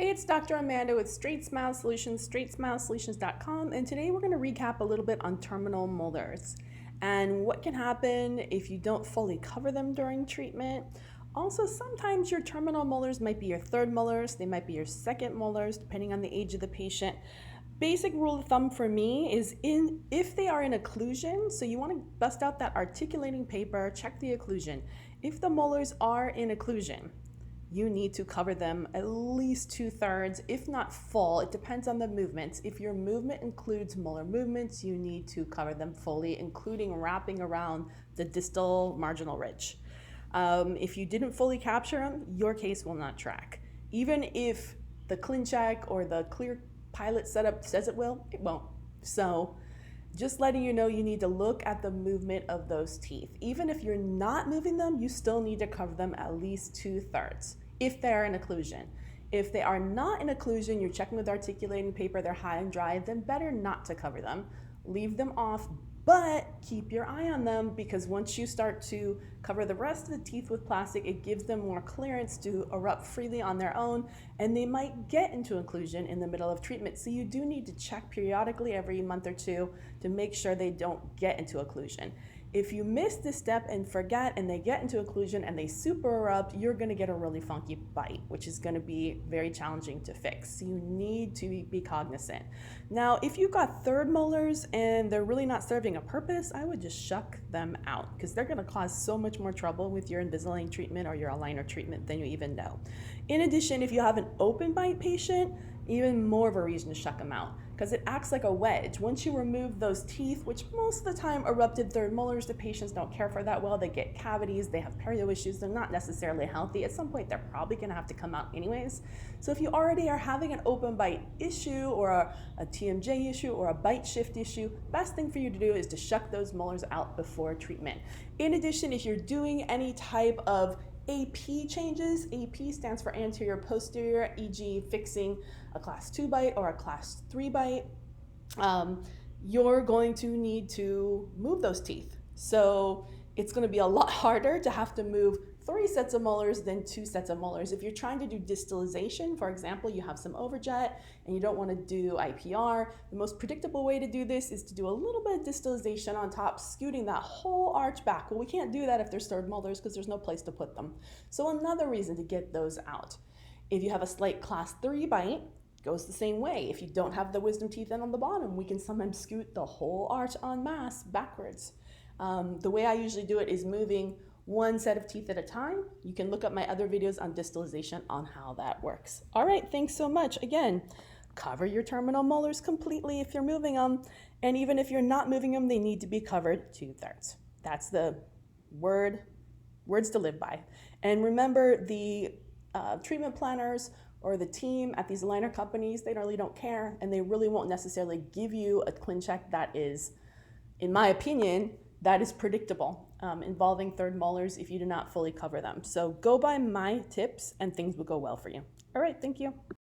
Hey, it's Dr. Amanda with StraightSmile Solutions, StraightSmileSolutions.com, and today we're going to recap a little bit on terminal molars and what can happen if you don't fully cover them during treatment. Also, sometimes your terminal molars might be your third molars, they might be your second molars, depending on the age of the patient. Basic rule of thumb for me is if they are in occlusion, so you want to bust out that articulating paper, check the occlusion. If the molars are in occlusion, you need to cover them at least 2/3, if not full. It depends on the movements. If your movement includes molar movements, you need to cover them fully, including wrapping around the distal marginal ridge. If you didn't fully capture them, your case will not track. Even if the ClinCheck or the clear pilot setup says it will, it won't. So just letting you know, you need to look at the movement of those teeth. Even if you're not moving them, you still need to cover them at least 2/3 if they're in occlusion. If they are not in occlusion, you're checking with articulating paper, they're high and dry, then better not to cover them. Leave them off, but keep your eye on them, because once you start to cover the rest of the teeth with plastic, it gives them more clearance to erupt freely on their own, and they might get into occlusion in the middle of treatment. So you do need to check periodically every month or two to make sure they don't get into occlusion. If you miss this step and forget and they get into occlusion and they super erupt, you're going to get a really funky bite, which is going to be very challenging to fix. So you need to be cognizant. Now, if you've got third molars and they're really not serving a purpose, I would just shuck them out, because they're going to cause so much more trouble with your Invisalign treatment or your aligner treatment than you even know. In addition, if you have an open bite patient, even more of a reason to shuck them out, because it acts like a wedge. Once you remove those teeth, which most of the time erupted third molars, the patients don't care for that well. They get cavities, they have perio issues, they're not necessarily healthy. At some point, they're probably gonna have to come out anyways. So if you already are having an open bite issue or a TMJ issue or a bite shift issue, best thing for you to do is to shuck those molars out before treatment. In addition, if you're doing any type of AP changes, AP stands for anterior posterior, e.g. fixing a class 2 bite or a class 3 bite, you're going to need to move those teeth. So it's going to be a lot harder to have to move 3 sets of molars than 2 sets of molars. If you're trying to do distillation, for example, you have some overjet and you don't want to do IPR, the most predictable way to do this is to do a little bit of distillation on top, scooting that whole arch back. Well, we can't do that if there's third molars because there's no place to put them. So another reason to get those out. If you have a slight class 3 bite, goes the same way. If you don't have the wisdom teeth in on the bottom, we can sometimes scoot the whole arch en masse backwards. The way I usually do it is moving 1 set of teeth at a time. You can look up my other videos on distillation on how that works. All right, thanks so much. Again, cover your terminal molars completely if you're moving them, and even if you're not moving them, they need to be covered 2/3. That's the words to live by. And remember, the treatment planners or the team at these aligner companies, they really don't care, and they really won't necessarily give you a ClinCheck that is, in my opinion, that is predictable, involving third molars if you do not fully cover them. So go by my tips and things will go well for you. All right, thank you.